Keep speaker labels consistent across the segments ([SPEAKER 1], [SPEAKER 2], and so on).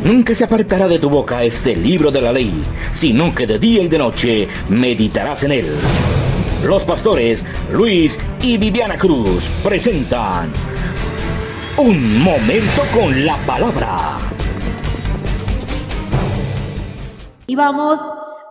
[SPEAKER 1] Nunca se apartará de tu boca este libro de la ley, sino que de día y de noche meditarás en él. Los pastores Luis y Viviana Cruz presentan Un Momento con la Palabra.
[SPEAKER 2] Y vamos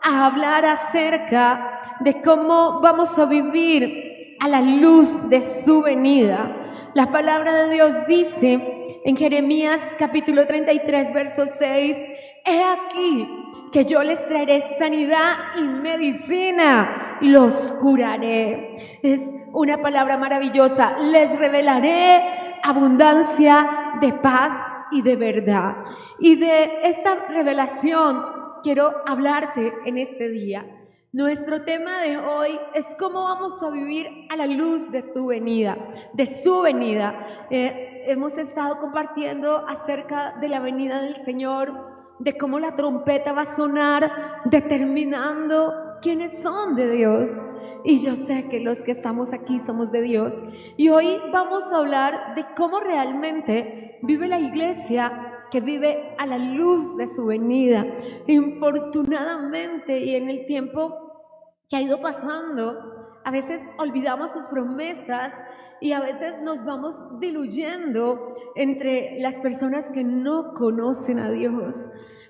[SPEAKER 2] a hablar acerca de cómo vamos a vivir a la luz de su venida. La palabra de Dios dice en Jeremías capítulo 33, verso 6, he aquí que yo les traeré sanidad y medicina, y los curaré. Es una palabra maravillosa. Les revelaré abundancia de paz y de verdad. Y de esta revelación quiero hablarte en este día. Nuestro tema de hoy es cómo vamos a vivir a la luz de tu venida, de su venida. Hemos estado compartiendo acerca de la venida del Señor, de cómo la trompeta va a sonar determinando quiénes son de Dios. Y yo sé que los que estamos aquí somos de Dios. Y hoy vamos a hablar de cómo realmente vive la iglesia que vive a la luz de su venida. Infortunadamente, y en el tiempo que ha ido pasando, a veces olvidamos sus promesas y a veces nos vamos diluyendo entre las personas que no conocen a Dios.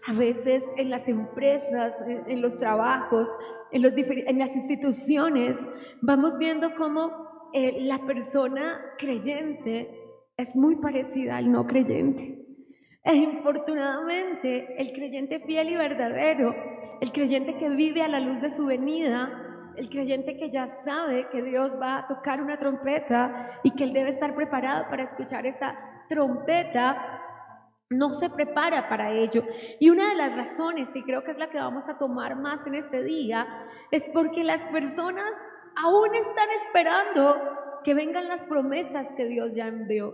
[SPEAKER 2] A veces en las empresas, en los trabajos, en las instituciones, vamos viendo cómo la persona creyente es muy parecida al no creyente. E infortunadamente, el creyente fiel y verdadero, el creyente que vive a la luz de su venida, el creyente que ya sabe que Dios va a tocar una trompeta y que él debe estar preparado para escuchar esa trompeta, no se prepara para ello. Y una de las razones, y creo que es la que vamos a tomar más en este día, es porque las personas aún están esperando que vengan las promesas que Dios ya envió.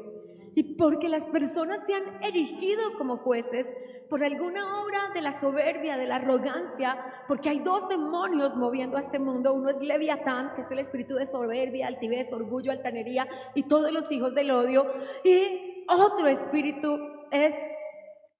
[SPEAKER 2] Y porque las personas se han erigido como jueces por alguna obra de la soberbia, de la arrogancia, porque hay dos demonios moviendo a este mundo. Uno es Leviatán, que es el espíritu de soberbia, altivez, orgullo, altanería y todos los hijos del odio. Y otro espíritu es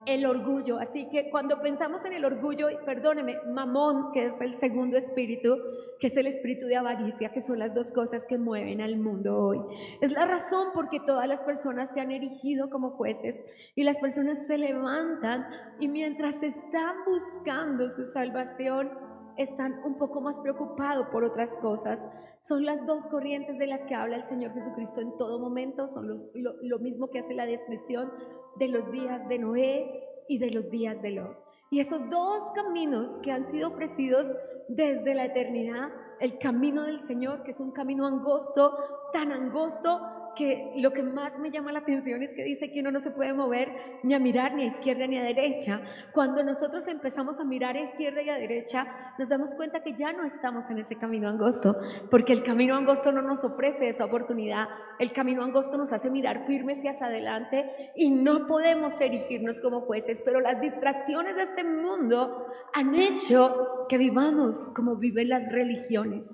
[SPEAKER 2] el orgullo. Así que cuando pensamos en el orgullo, perdóneme, Mamón, que es el segundo espíritu, que es el espíritu de avaricia, que son las dos cosas que mueven al mundo hoy. Es la razón por que todas las personas se han erigido como jueces y las personas se levantan y mientras están buscando su salvación, están un poco más preocupados por otras cosas. Son las dos corrientes de las que habla el Señor Jesucristo en todo momento. Son lo mismo que hace la descripción de los días de Noé y de los días de Lot. Y esos dos caminos que han sido ofrecidos desde la eternidad, el camino del Señor, que es un camino angosto, tan angosto que lo que más me llama la atención es que dice que uno no se puede mover ni a mirar ni a izquierda ni a derecha. Cuando nosotros empezamos a mirar a izquierda y a derecha, nos damos cuenta que ya no estamos en ese camino angosto, porque el camino angosto no nos ofrece esa oportunidad. El camino angosto nos hace mirar firmes hacia adelante y no podemos erigirnos como jueces, pero las distracciones de este mundo han hecho que vivamos como viven las religiones.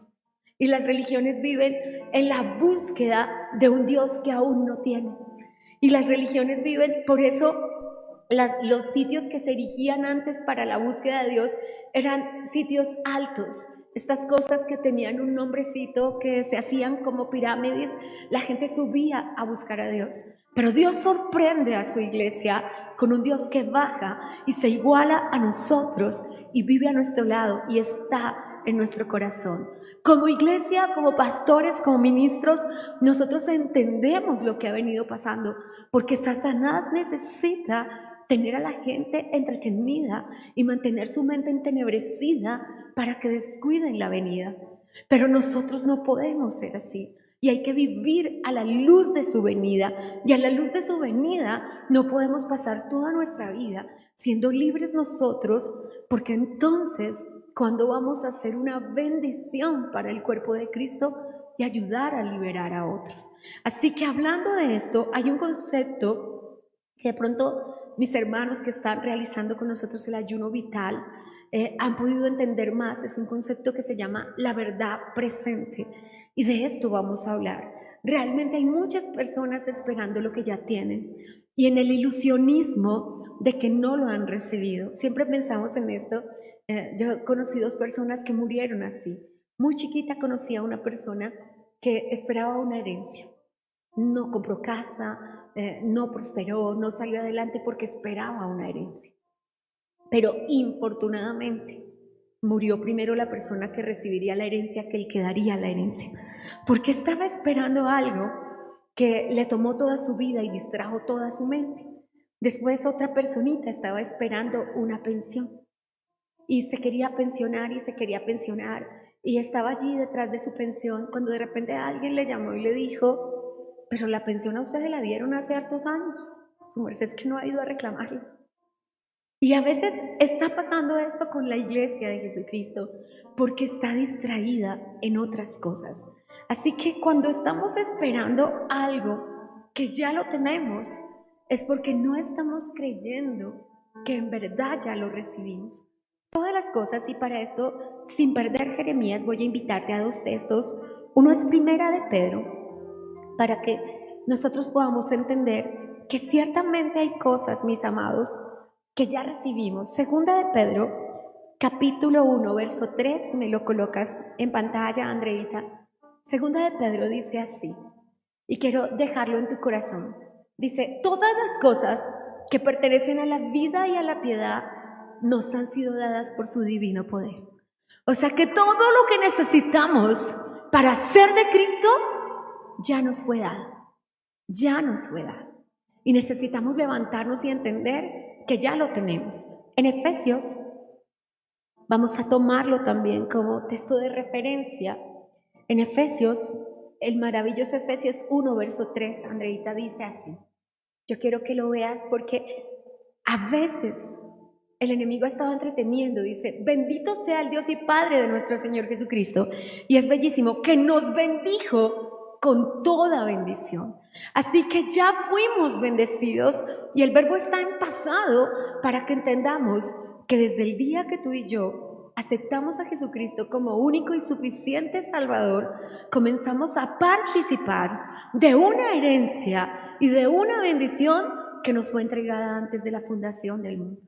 [SPEAKER 2] Y las religiones viven en la búsqueda de un Dios que aún no tiene. Y las religiones viven, por eso los sitios que se erigían antes para la búsqueda de Dios eran sitios altos. Estas cosas que tenían un nombrecito, que se hacían como pirámides, la gente subía a buscar a Dios. Pero Dios sorprende a su iglesia con un Dios que baja y se iguala a nosotros y vive a nuestro lado y está en nuestro corazón. Como iglesia, como pastores, como ministros, nosotros entendemos lo que ha venido pasando, porque Satanás necesita tener a la gente entretenida y mantener su mente entenebrecida para que descuiden la venida. Pero nosotros no podemos ser así. Y hay que vivir a la luz de su venida. Y a la luz de su venida no podemos pasar toda nuestra vida siendo libres nosotros, porque entonces cuando vamos a hacer una bendición para el cuerpo de Cristo y ayudar a liberar a otros. Así que hablando de esto, hay un concepto que de pronto mis hermanos que están realizando con nosotros el ayuno vital han podido entender más. Es un concepto que se llama la verdad presente. Y de esto vamos a hablar. Realmente hay muchas personas esperando lo que ya tienen. Y en el ilusionismo de que no lo han recibido. Siempre pensamos en esto. Yo conocí dos personas que murieron así. Muy chiquita conocí a una persona que esperaba una herencia. No compró casa, no prosperó, no salió adelante porque esperaba una herencia. Pero infortunadamente murió primero la persona que recibiría la herencia que el que daría la herencia, porque estaba esperando algo que le tomó toda su vida y distrajo toda su mente. Después otra personita estaba esperando una pensión y se quería pensionar y se quería pensionar y estaba allí detrás de su pensión cuando de repente alguien le llamó y le dijo: pero la pensión a usted se la dieron hace hartos años, su merced es que no ha ido a reclamarla. Y a veces está pasando eso con la iglesia de Jesucristo porque está distraída en otras cosas. Así que cuando estamos esperando algo que ya lo tenemos, es porque no estamos creyendo que en verdad ya lo recibimos. Todas las cosas, y para esto, sin perder Jeremías, voy a invitarte a dos textos. Uno es Primera de Pedro, para que nosotros podamos entender que ciertamente hay cosas, mis amados, que ya recibimos. Segunda de Pedro, capítulo 1, verso 3, me lo colocas en pantalla, Andreita. Segunda de Pedro dice así, y quiero dejarlo en tu corazón. Dice: todas las cosas que pertenecen a la vida y a la piedad nos han sido dadas por su divino poder. O sea que todo lo que necesitamos para ser de Cristo ya nos fue dado. Ya nos fue dado. Y necesitamos levantarnos y entender que ya lo tenemos. En Efesios, vamos a tomarlo también como texto de referencia. En Efesios, el maravilloso Efesios 1, verso 3, Andreita, dice así. Yo quiero que lo veas porque a veces el enemigo ha estado entreteniendo. Dice: bendito sea el Dios y Padre de nuestro Señor Jesucristo. Y es bellísimo, que nos bendijo con toda bendición. Así que ya fuimos bendecidos y el verbo está en pasado para que entendamos que desde el día que tú y yo aceptamos a Jesucristo como único y suficiente Salvador, comenzamos a participar de una herencia y de una bendición que nos fue entregada antes de la fundación del mundo,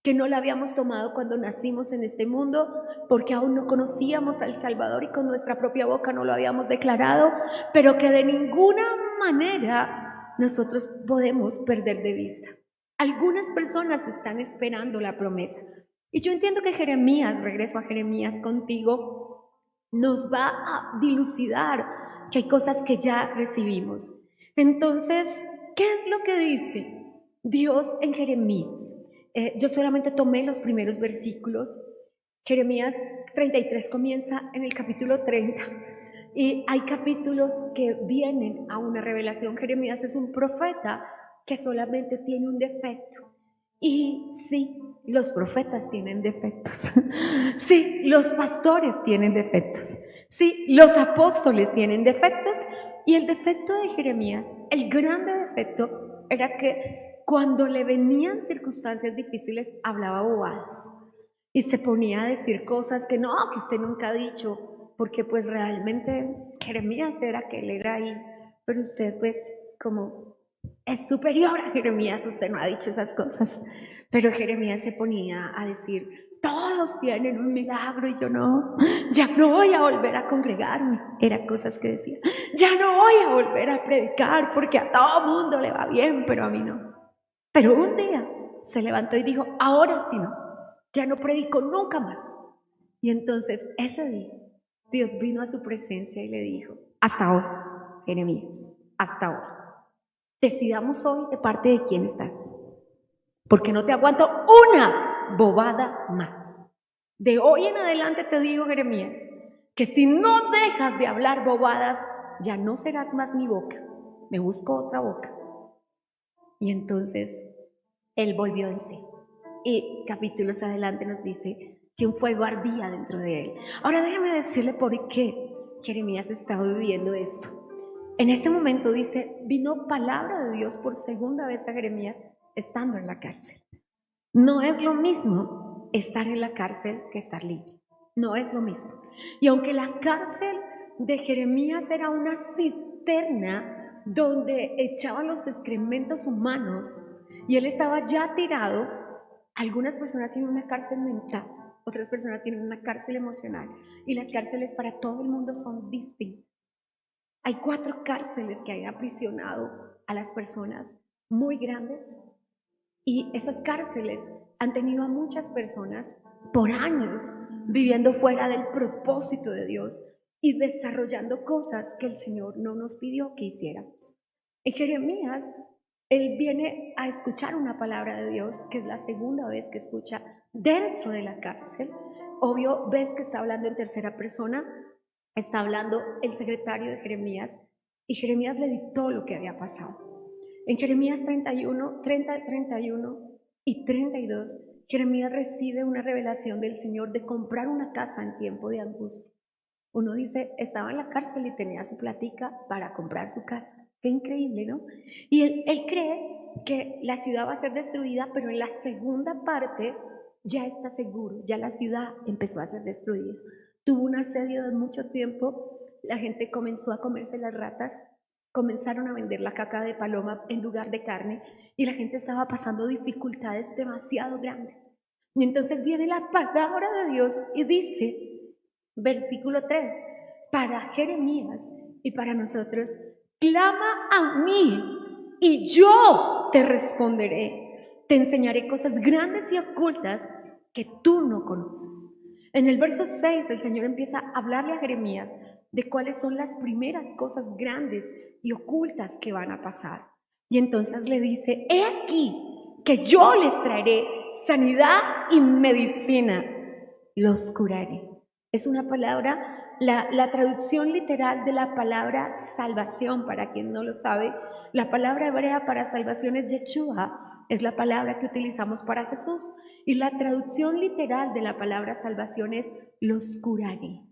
[SPEAKER 2] que no la habíamos tomado cuando nacimos en este mundo porque aún no conocíamos al Salvador y con nuestra propia boca no lo habíamos declarado, pero que de ninguna manera nosotros podemos perder de vista. Algunas personas están esperando la promesa. Y yo entiendo que Jeremías, regreso a Jeremías contigo, nos va a dilucidar que hay cosas que ya recibimos. Entonces, ¿qué es lo que dice Dios en Jeremías? Yo solamente tomé los primeros versículos. Jeremías 33 comienza en el capítulo 30 y hay capítulos que vienen a una revelación. Jeremías es un profeta que solamente tiene un defecto. Y sí, los profetas tienen defectos. Sí, los pastores tienen defectos. Sí, los apóstoles tienen defectos. Y el defecto de Jeremías, el grande defecto, era que cuando le venían circunstancias difíciles, hablaba bobadas. Y se ponía a decir cosas que no, que usted nunca ha dicho, porque pues realmente Jeremías era que él era ahí. Pero usted pues como es superior a Jeremías, usted no ha dicho esas cosas. Pero Jeremías se ponía a decir: todos tienen un milagro y yo no, ya no voy a volver a congregarme. Eran cosas que decía: ya no voy a volver a predicar porque a todo mundo le va bien, pero a mí no. Pero un día se levantó y dijo: ahora sí no, ya no predico nunca más. Y entonces ese día Dios vino a su presencia y le dijo: hasta ahora, Jeremías, hasta ahora. Decidamos hoy de parte de quién estás, porque no te aguanto una bobada más. De hoy en adelante te digo, Jeremías, que si no dejas de hablar bobadas, ya no serás más mi boca, me busco otra boca. Y entonces él volvió en sí. Y capítulos adelante nos dice que un fuego ardía dentro de él. Ahora déjame decirle por qué Jeremías estaba viviendo esto. En este momento dice: vino palabra de Dios por segunda vez a Jeremías estando en la cárcel. No es lo mismo estar en la cárcel que estar libre. No es lo mismo. Y aunque la cárcel de Jeremías era una cisterna donde echaban los excrementos humanos y él estaba ya tirado. Algunas personas tienen una cárcel mental, otras personas tienen una cárcel emocional, y las cárceles para todo el mundo son distintas. Hay 4 cárceles que han aprisionado a las personas muy grandes, y esas cárceles han tenido a muchas personas por años viviendo fuera del propósito de Dios y desarrollando cosas que el Señor no nos pidió que hiciéramos. En Jeremías, él viene a escuchar una palabra de Dios, que es la segunda vez que escucha dentro de la cárcel. Obvio, ves que está hablando en tercera persona, está hablando el secretario de Jeremías, y Jeremías le dictó lo que había pasado. En Jeremías 31, 30, 31 y 32, Jeremías recibe una revelación del Señor de comprar una casa en tiempo de angustia. Uno dice, estaba en la cárcel y tenía su platica para comprar su casa. Qué increíble, ¿no? Y él cree que la ciudad va a ser destruida, pero en la segunda parte ya está seguro, ya la ciudad empezó a ser destruida. Tuvo un asedio de mucho tiempo, la gente comenzó a comerse las ratas, comenzaron a vender la caca de paloma en lugar de carne, y la gente estaba pasando dificultades demasiado grandes. Y entonces viene la palabra de Dios y dice, versículo 3, para Jeremías y para nosotros, clama a mí y yo te responderé. Te enseñaré cosas grandes y ocultas que tú no conoces. En el verso 6 el Señor empieza a hablarle a Jeremías de cuáles son las primeras cosas grandes y ocultas que van a pasar. Y entonces le dice, he aquí que yo les traeré sanidad y medicina, los curaré. Es una palabra, la traducción literal de la palabra salvación, para quien no lo sabe, la palabra hebrea para salvación es Yeshua, es la palabra que utilizamos para Jesús, y la traducción literal de la palabra salvación es los curaré.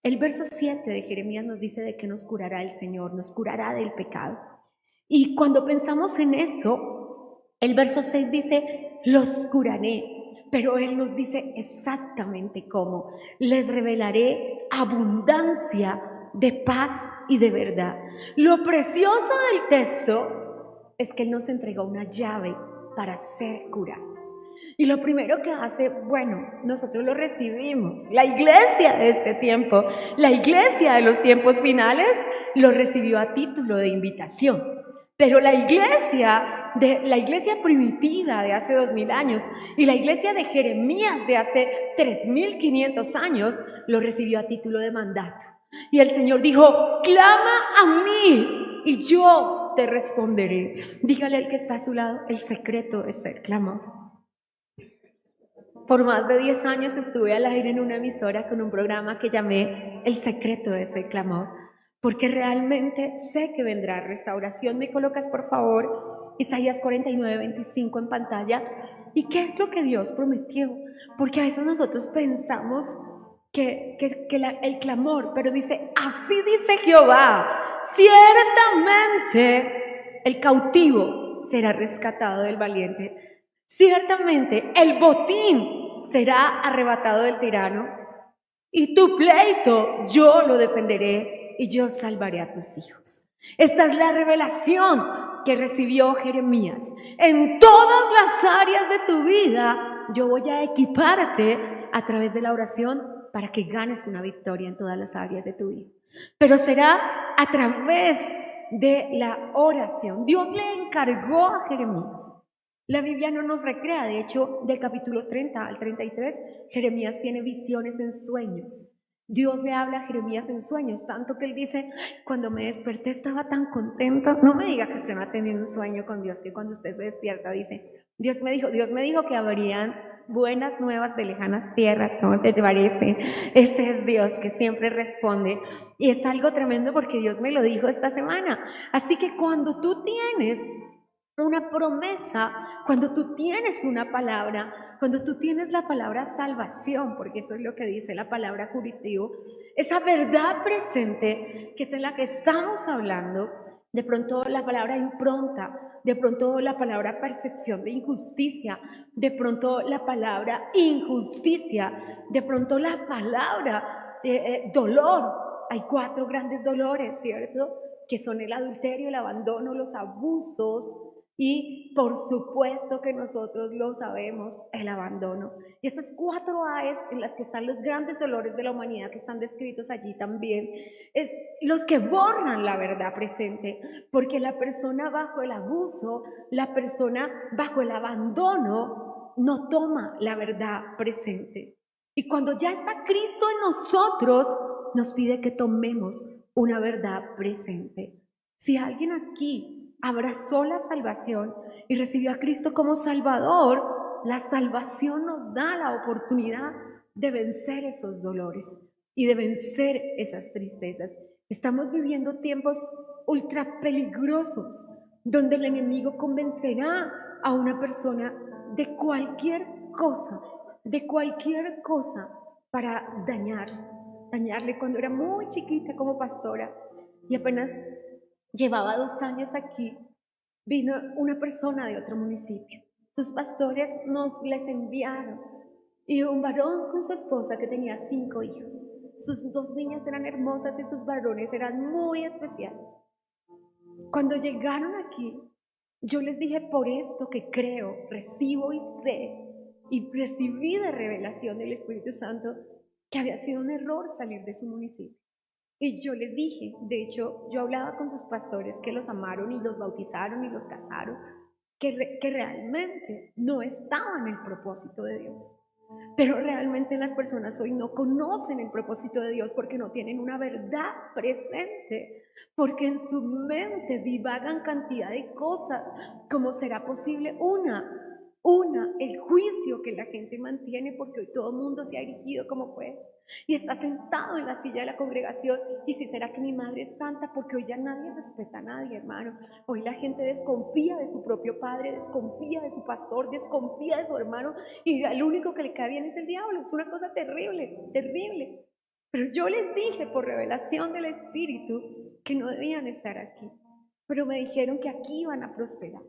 [SPEAKER 2] El verso 7 de Jeremías nos dice de que nos curará el Señor, nos curará del pecado. Y cuando pensamos en eso, el verso 6 dice, los curaré, pero Él nos dice exactamente cómo. Les revelaré abundancia de paz y de verdad. Lo precioso del texto es que Él nos entregó una llave para ser curados. Y lo primero que hace, bueno, nosotros lo recibimos. La iglesia de este tiempo, la iglesia de los tiempos finales, lo recibió a título de invitación. Pero la iglesia primitiva de hace 2000 años y la iglesia de Jeremías de hace 3500 años lo recibió a título de mandato. Y el Señor dijo, clama a mí y yo te responderé. Dígale al que está a su lado, el secreto es el clamor. Por más de 10 años estuve al aire en una emisora con un programa que llamé El secreto de ese clamor, porque realmente sé que vendrá restauración. ¿Me colocas, por favor, Isaías 49, 25 en pantalla? ¿Y qué es lo que Dios prometió? Porque a veces nosotros pensamos que el clamor, pero dice, así dice Jehová, ciertamente el cautivo será rescatado del valiente. Ciertamente el botín será arrebatado del tirano, y tu pleito yo lo defenderé y yo salvaré a tus hijos. Esta es la revelación que recibió Jeremías. En todas las áreas de tu vida yo voy a equiparte a través de la oración para que ganes una victoria en todas las áreas de tu vida. Pero será a través de la oración. Dios le encargó a Jeremías. La Biblia no nos recrea, de hecho, del capítulo 30 al 33, Jeremías tiene visiones en sueños. Dios le habla a Jeremías en sueños, tanto que él dice, cuando me desperté estaba tan contento. No me diga que usted va a tener un sueño con Dios, que cuando usted se despierta dice, Dios me dijo que habrían buenas nuevas de lejanas tierras, ¿cómo te parece? Ese es Dios que siempre responde, y es algo tremendo porque Dios me lo dijo esta semana. Así que cuando tú tienes una promesa, cuando tú tienes una palabra, cuando tú tienes la palabra salvación, porque eso es lo que dice la palabra curativo, esa verdad presente que es en la que estamos hablando, de pronto la palabra impronta, de pronto la palabra percepción de injusticia, de pronto la palabra injusticia, de pronto la palabra dolor. Hay 4 grandes dolores, ¿cierto? Que son el adulterio, el abandono, los abusos Y por supuesto que nosotros lo sabemos, el abandono. Y esas 4 A's en las que están los grandes dolores de la humanidad que están descritos allí también, es los que borran la verdad presente, porque la persona bajo el abuso, la persona bajo el abandono, no toma la verdad presente. Y cuando ya está Cristo en nosotros, nos pide que tomemos una verdad presente. Si alguien aquí abrazó la salvación y recibió a Cristo como Salvador, la salvación nos da la oportunidad de vencer esos dolores y de vencer esas tristezas. Estamos viviendo tiempos ultra peligrosos, donde el enemigo convencerá a una persona de cualquier cosa para dañarle. Cuando era muy chiquita como pastora y apenas llevaba 2 años aquí, vino una persona de otro municipio. Sus pastores les enviaron, y un varón con su esposa que tenía 5 hijos. Sus 2 niñas eran hermosas y sus varones eran muy especiales. Cuando llegaron aquí, yo les dije: por esto que creo, recibo y sé, y recibí de revelación del Espíritu Santo, que había sido un error salir de su municipio. Y yo les dije, de hecho, yo hablaba con sus pastores que los amaron y los bautizaron y los casaron, que realmente no estaban en el propósito de Dios. Pero realmente las personas hoy no conocen el propósito de Dios porque no tienen una verdad presente, porque en su mente divagan cantidad de cosas. ¿Cómo será posible? El juicio que la gente mantiene, porque hoy todo el mundo se ha erigido como juez y está sentado en la silla de la congregación. Y si será que mi madre es santa, porque hoy ya nadie respeta a nadie, hermano. Hoy la gente desconfía de su propio padre, desconfía de su pastor, desconfía de su hermano, y el único que le cae bien es el diablo. Es una cosa terrible, terrible. Pero yo les dije por revelación del Espíritu que no debían estar aquí, pero me dijeron que aquí iban a prosperar.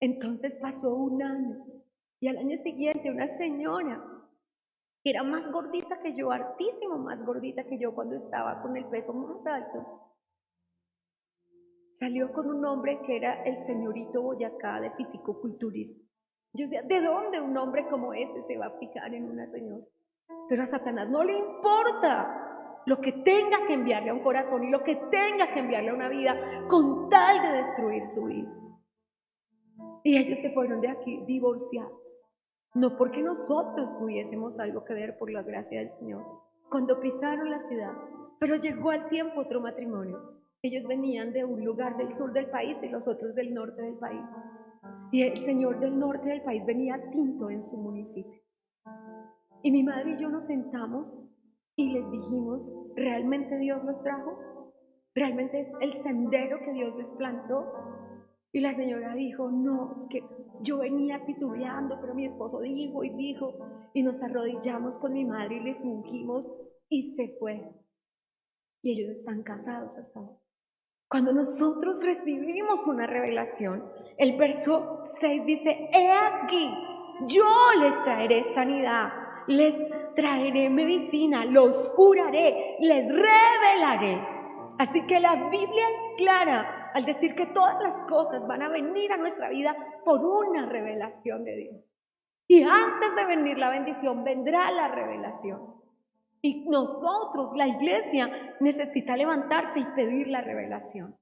[SPEAKER 2] Entonces pasó 1 año y al año siguiente una señora que era más gordita que yo, hartísimo más gordita que yo cuando estaba con el peso más alto, salió con un hombre que era el señorito Boyacá de fisicoculturismo. Yo decía, ¿de dónde un hombre como ese se va a fijar en una señora? Pero a Satanás no le importa lo que tenga que enviarle a un corazón y lo que tenga que enviarle a una vida con tal de destruir su vida. Y ellos se fueron de aquí divorciados. No porque nosotros tuviésemos algo que ver, por la gracia del Señor, cuando pisaron la ciudad. Pero llegó al tiempo otro matrimonio. Ellos venían de un lugar del sur del país y los otros del norte del país. Y el señor del norte del país venía tinto en su municipio. Y mi madre y yo nos sentamos y les dijimos, ¿realmente Dios los trajo? ¿Realmente es el sendero que Dios les plantó? Y la señora dijo, no, es que yo venía titubeando, pero mi esposo dijo y dijo, y nos arrodillamos con mi madre y les ungimos y se fue. Y ellos están casados hasta ahora. Cuando nosotros recibimos una revelación, el verso 6 dice, he aquí, yo les traeré sanidad, les traeré medicina, los curaré, les revelaré. Así que la Biblia es clara al decir que todas las cosas van a venir a nuestra vida por una revelación de Dios. Y antes de venir la bendición, vendrá la revelación. Y nosotros, la iglesia, necesita levantarse y pedir la revelación.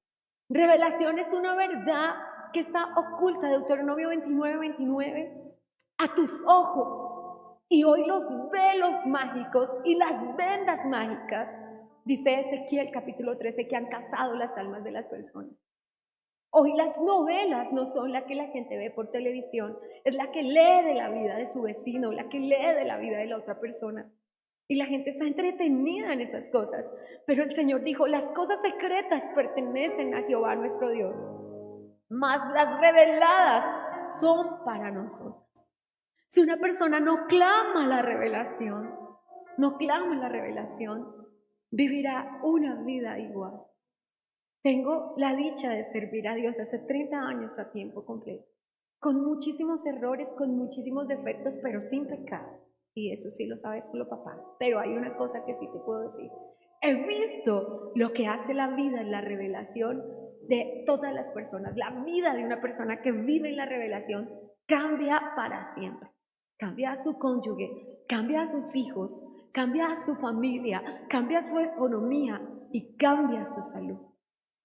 [SPEAKER 2] Revelación es una verdad que está oculta, Deuteronomio 29:29, a tus ojos. Y hoy los velos mágicos y las vendas mágicas, dice Ezequiel capítulo 13, que han cazado las almas de las personas. Hoy las novelas no son las que la gente ve por televisión, es la que lee de la vida de su vecino, la que lee de la vida de la otra persona. Y la gente está entretenida en esas cosas. Pero el Señor dijo, las cosas secretas pertenecen a Jehová nuestro Dios, mas las reveladas son para nosotros. Si una persona no clama la revelación, vivirá una vida igual. Tengo la dicha de servir a Dios hace 30 años a tiempo completo, con muchísimos errores, con muchísimos defectos, pero sin pecado. Y eso sí lo sabes solo papá. Pero hay una cosa que sí te puedo decir. He visto lo que hace la vida en la revelación de todas las personas. La vida de una persona que vive en la revelación cambia para siempre. Cambia a su cónyuge, cambia a sus hijos, cambia a su familia, cambia su economía y cambia su salud.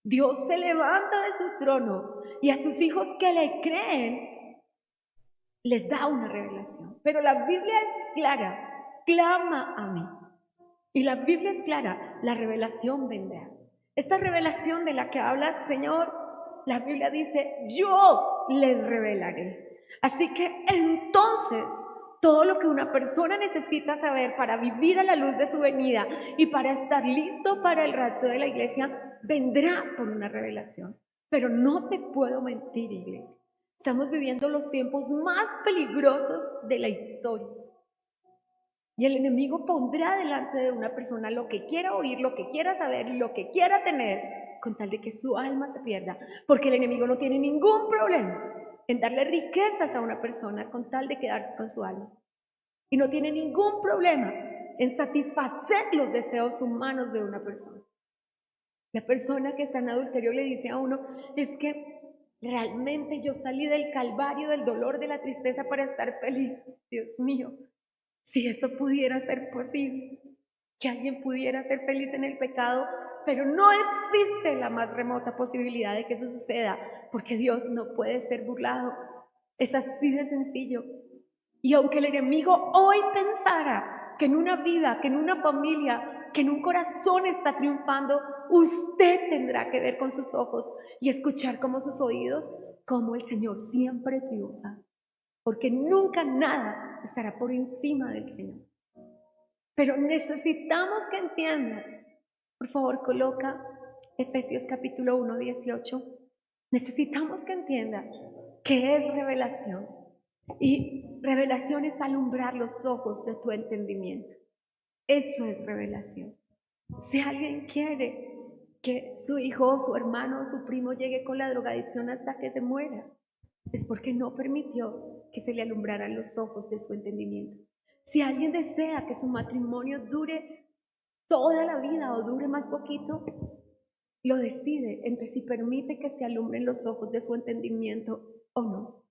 [SPEAKER 2] Dios se levanta de su trono y a sus hijos que le creen les da una revelación. Pero la Biblia es clara, clama a mí. Y la Biblia es clara, la revelación vendrá. Esta revelación de la que habla el Señor, la Biblia dice, yo les revelaré. Así que entonces, todo lo que una persona necesita saber para vivir a la luz de su venida y para estar listo para el rapto de la iglesia, vendrá por una revelación. Pero no te puedo mentir, iglesia. Estamos viviendo los tiempos más peligrosos de la historia. Y el enemigo pondrá delante de una persona lo que quiera oír, lo que quiera saber y lo que quiera tener, con tal de que su alma se pierda. Porque el enemigo no tiene ningún problema en darle riquezas a una persona con tal de quedarse con su alma. Y no tiene ningún problema en satisfacer los deseos humanos de una persona. La persona que está en adulterio le dice a uno, es que realmente yo salí del calvario, del dolor, de la tristeza para estar feliz. Dios mío, si eso pudiera ser posible, que alguien pudiera ser feliz en el pecado, pero no existe la más remota posibilidad de que eso suceda, porque Dios no puede ser burlado. Es así de sencillo. Y aunque el enemigo hoy pensara que en una vida, que en una familia, que en un corazón está triunfando, usted tendrá que ver con sus ojos y escuchar con sus oídos cómo el Señor siempre triunfa. Porque nunca nada estará por encima del Señor. Pero necesitamos que entiendas, por favor coloca Efesios capítulo 1, 18. Necesitamos que entiendas qué es revelación. Y revelación es alumbrar los ojos de tu entendimiento. Eso es revelación. Si alguien quiere que su hijo, su hermano, su primo llegue con la drogadicción hasta que se muera, es porque no permitió que se le alumbraran los ojos de su entendimiento. Si alguien desea que su matrimonio dure toda la vida o dure más poquito, lo decide entre si permite que se alumbren los ojos de su entendimiento o no.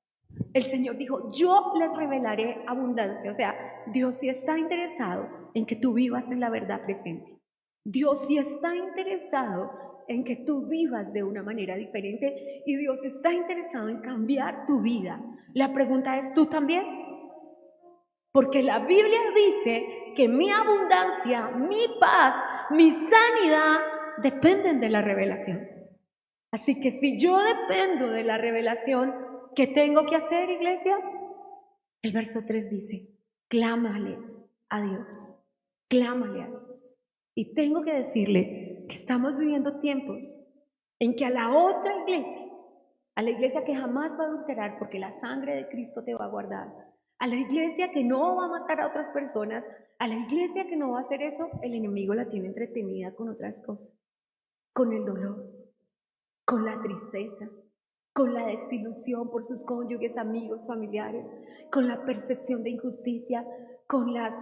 [SPEAKER 2] El Señor dijo, yo les revelaré abundancia. O sea, Dios sí está interesado en que tú vivas en la verdad presente. Dios sí está interesado en que tú vivas de una manera diferente y Dios está interesado en cambiar tu vida. La pregunta es, ¿tú también? Porque la Biblia dice que mi abundancia, mi paz, mi sanidad dependen de la revelación. Así que si yo dependo de la revelación, ¿qué tengo que hacer, iglesia? El verso 3 dice, clámale a Dios, clámale a Dios. Y tengo que decirle que estamos viviendo tiempos en que a la otra iglesia, a la iglesia que jamás va a adulterar porque la sangre de Cristo te va a guardar, a la iglesia que no va a matar a otras personas, a la iglesia que no va a hacer eso, el enemigo la tiene entretenida con otras cosas, con el dolor, con la tristeza, con la desilusión por sus cónyuges, amigos, familiares, con la percepción de injusticia, con las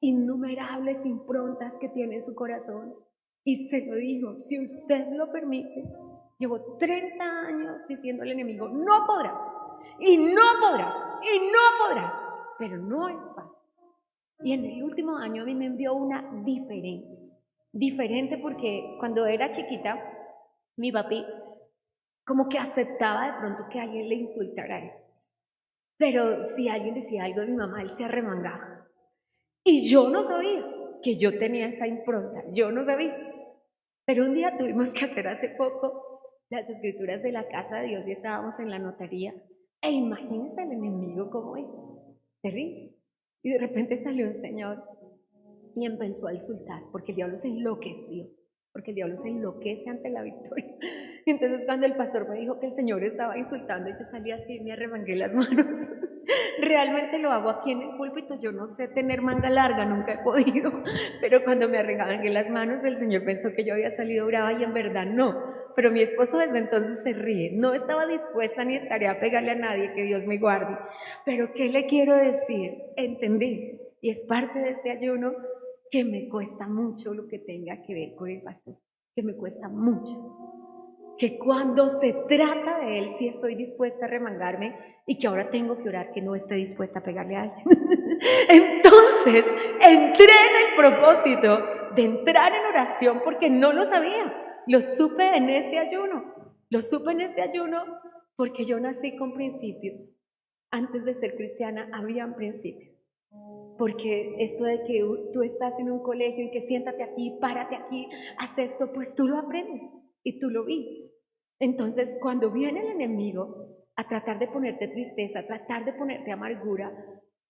[SPEAKER 2] innumerables improntas que tiene en su corazón. Y se lo digo, si usted lo permite, llevo 30 años diciendo al enemigo, no podrás, y no podrás, y no podrás, pero no es fácil. Y en el último año a mí me envió una diferente porque cuando era chiquita, mi papi como que aceptaba de pronto que alguien le insultara a él. Pero si alguien decía algo de mi mamá, él se arremangaba. Y yo no sabía que yo tenía esa impronta, yo no sabía. Pero un día tuvimos que hacer hace poco las escrituras de la casa de Dios y estábamos en la notaría. E imagínense el enemigo cómo es, terrible. Y de repente salió un señor y empezó a insultar, porque el diablo se enloqueció, porque el diablo se enloquece ante la victoria. Y entonces cuando el pastor me dijo que el Señor estaba insultando, yo salí así y me arremangué las manos. Realmente lo hago aquí en el púlpito, yo no sé tener manga larga, nunca he podido, pero cuando me arremangué las manos, el Señor pensó que yo había salido brava y en verdad no. Pero mi esposo desde entonces se ríe, no estaba dispuesta ni estaría a pegarle a nadie, que Dios me guarde. Pero ¿qué le quiero decir? Entendí, y es parte de este ayuno, que me cuesta mucho lo que tenga que ver con el pastor, que me cuesta mucho. que cuando se trata de Él, sí estoy dispuesta a remangarme y que ahora tengo que orar que no esté dispuesta a pegarle a alguien. Entonces, entré en el propósito de entrar en oración porque no lo sabía. Lo supe en este ayuno. Lo supe en este ayuno porque yo nací con principios. Antes de ser cristiana, habían principios. Porque esto de que tú estás en un colegio y que siéntate aquí, párate aquí, haz esto, pues tú lo aprendes y tú lo vives. Entonces, cuando viene el enemigo a tratar de ponerte tristeza, a tratar de ponerte amargura,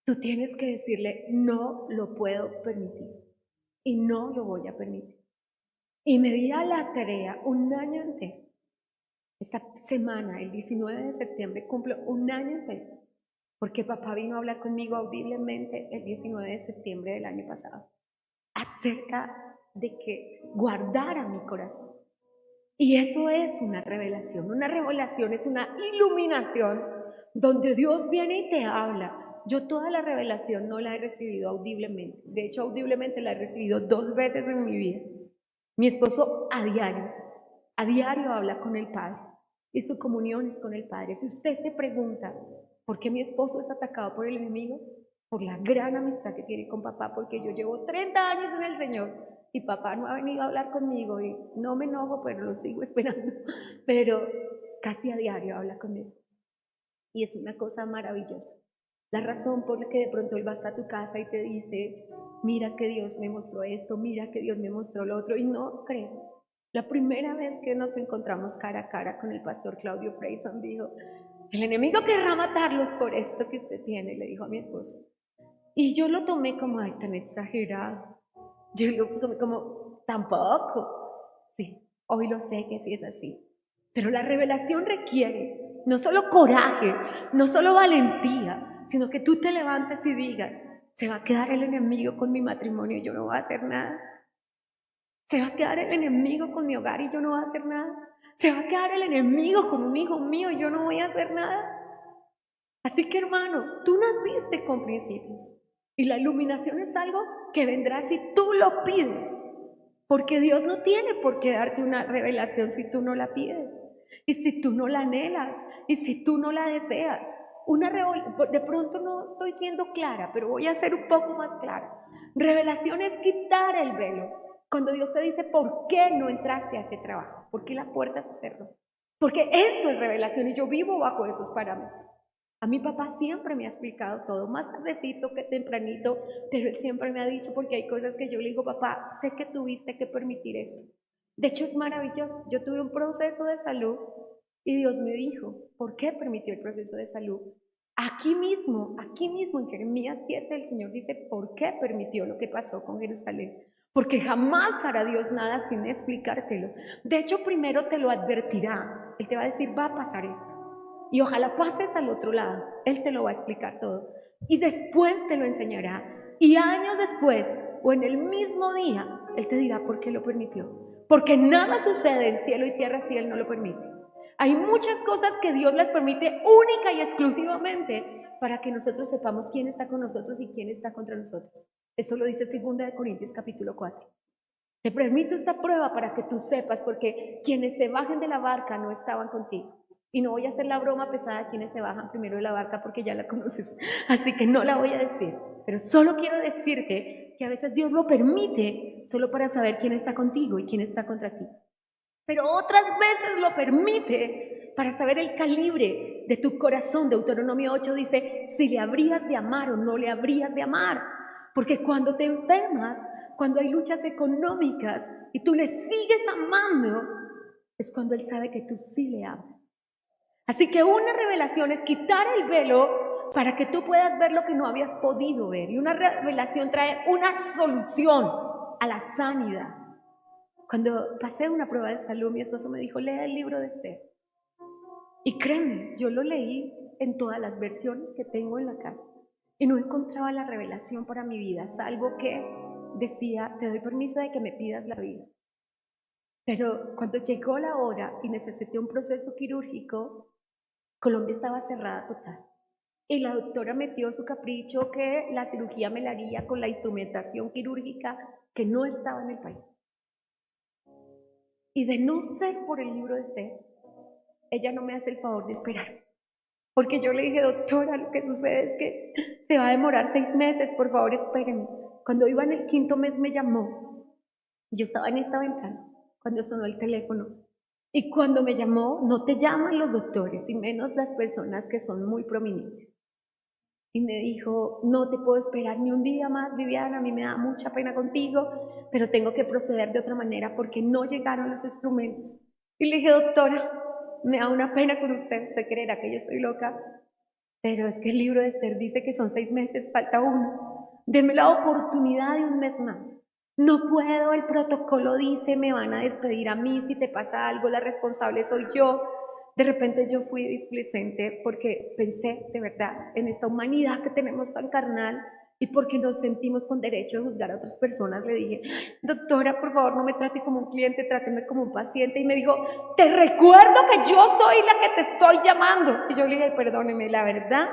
[SPEAKER 2] tú tienes que decirle, no lo puedo permitir y no lo voy a permitir. Y me di a la tarea un año entero. Esta semana, el 19 de septiembre, cumplo un año entero. Porque papá vino a hablar conmigo audiblemente el 19 de septiembre del año pasado acerca de que guardara mi corazón. Y eso es una revelación. Una revelación es una iluminación donde Dios viene y te habla. Yo toda la revelación no la he recibido audiblemente. De hecho, audiblemente la he recibido 2 veces en mi vida. Mi esposo a diario habla con el Padre. Y su comunión es con el Padre. Si usted se pregunta, ¿por qué mi esposo es atacado por el enemigo? Por la gran amistad que tiene con papá, porque yo llevo 30 años en el Señor y papá no ha venido a hablar conmigo y no me enojo, pero lo sigo esperando. Pero casi a diario habla con mi esposo y es una cosa maravillosa. La razón por la que de pronto él va hasta tu casa y te dice, mira que Dios me mostró esto, mira que Dios me mostró lo otro, y no crees. La primera vez que nos encontramos cara a cara con el pastor Claudio Freyson dijo, el enemigo querrá matarlos por esto que usted tiene, le dijo a mi esposo. Y yo lo tomé como, ay, tan exagerado. Yo lo tomé como, tampoco. Sí, hoy lo sé que sí es así. Pero la revelación requiere no solo coraje, no solo valentía, sino que tú te levantes y digas, se va a quedar el enemigo con mi matrimonio y yo no voy a hacer nada. Se va a quedar el enemigo con mi hogar y yo no voy a hacer nada. Se va a quedar el enemigo con un hijo mío y yo no voy a hacer nada. Así que hermano, tú naciste con principios y la iluminación es algo que vendrá si tú lo pides, porque Dios no tiene por qué darte una revelación si tú no la pides y si tú no la anhelas y si tú no la deseas. De pronto no estoy siendo clara, pero voy a ser un poco más clara. Revelación es quitar el velo. Cuando Dios te dice, ¿por qué no entraste a ese trabajo? ¿Por qué la puerta se cerró? Porque eso es revelación y yo vivo bajo esos parámetros. A mi papá siempre me ha explicado todo, más tardecito que tempranito, pero él siempre me ha dicho, porque hay cosas que yo le digo, papá, sé que tuviste que permitir eso. De hecho, es maravilloso. Yo tuve un proceso de salud y Dios me dijo, ¿por qué permitió el proceso de salud? Aquí mismo en Jeremías 7, el Señor dice, ¿por qué permitió lo que pasó con Jerusalén? Porque jamás hará Dios nada sin explicártelo. De hecho, primero te lo advertirá. Él te va a decir, va a pasar esto. Y ojalá pases al otro lado. Él te lo va a explicar todo. Y después te lo enseñará. Y años después, o en el mismo día, Él te dirá por qué lo permitió. Porque nada sucede en cielo y tierra si Él no lo permite. Hay muchas cosas que Dios las permite única y exclusivamente para que nosotros sepamos quién está con nosotros y quién está contra nosotros. Eso lo dice 2 de Corintios capítulo 4. Te permito esta prueba para que tú sepas, porque quienes se bajen de la barca no estaban contigo. Y no voy a hacer la broma pesada de quienes se bajan primero de la barca porque ya la conoces, así que no la voy a decir. Pero solo quiero decirte que a veces Dios lo permite solo para saber quién está contigo y quién está contra ti. Pero otras veces lo permite para saber el calibre de tu corazón. Deuteronomio 8 dice, si le habrías de amar o no le habrías de amar. Porque cuando te enfermas, cuando hay luchas económicas y tú le sigues amando, es cuando Él sabe que tú sí le amas. Así que una revelación es quitar el velo para que tú puedas ver lo que no habías podido ver. Y una revelación trae una solución a la sanidad. Cuando pasé una prueba de salud, mi esposo me dijo, lea el libro de Esther. Y créeme, yo lo leí en todas las versiones que tengo en la casa. Y no encontraba la revelación para mi vida, salvo que decía, te doy permiso de que me pidas la vida. Pero cuando llegó la hora y necesité un proceso quirúrgico, Colombia estaba cerrada total. Y la doctora metió su capricho que la cirugía me la haría con la instrumentación quirúrgica que no estaba en el país. Y de no ser por el libro de Esther, ella no me hace el favor de esperar. Porque yo le dije, doctora, lo que sucede es que se va a demorar 6 meses, por favor, espérenme. Cuando iba en el 5.º mes me llamó. Yo estaba en esta ventana cuando sonó el teléfono. Y cuando me llamó, no te llaman los doctores, y menos las personas que son muy prominentes. Y me dijo, no te puedo esperar ni un día más, Viviana, a mí me da mucha pena contigo, pero tengo que proceder de otra manera porque no llegaron los instrumentos. Y le dije, doctora, me da una pena con usted creerá que yo estoy loca, pero es que el libro de Esther dice que son 6 meses, falta uno. Deme la oportunidad de un mes más. No puedo, el protocolo dice, me van a despedir a mí, si te pasa algo, la responsable soy yo. De repente yo fui displicente porque pensé de verdad en esta humanidad que tenemos tan carnal y porque nos sentimos con derecho de juzgar a otras personas. Le dije, doctora, por favor no me trate como un cliente, tráteme como un paciente. Y me dijo, te recuerdo que yo soy la que te estoy llamando. Y yo le dije, perdóneme, la verdad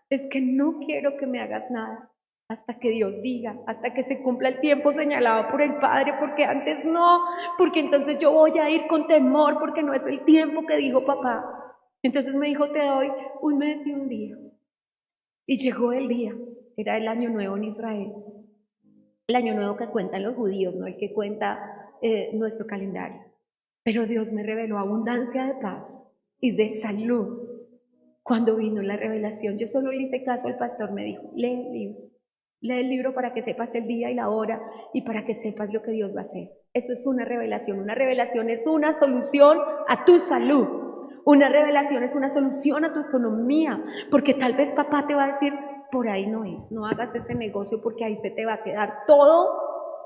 [SPEAKER 2] es que no quiero que me hagas nada hasta que Dios diga, hasta que se cumpla el tiempo señalado por el Padre, porque antes no, porque entonces yo voy a ir con temor, porque no es el tiempo que dijo papá. Entonces me dijo, te doy un mes y un día. Y llegó el día, era el año nuevo en Israel, el año nuevo que cuentan los judíos, no el que cuenta nuestro calendario. Pero Dios me reveló abundancia de paz y de salud. Cuando vino la revelación, yo solo le hice caso al pastor, me dijo, lee el libro. Lee el libro para que sepas el día y la hora y para que sepas lo que Dios va a hacer. Eso es una revelación. Una revelación es una solución a tu salud. Una revelación es una solución a tu economía. Porque tal vez papá te va a decir, por ahí no es, no hagas ese negocio porque ahí se te va a quedar todo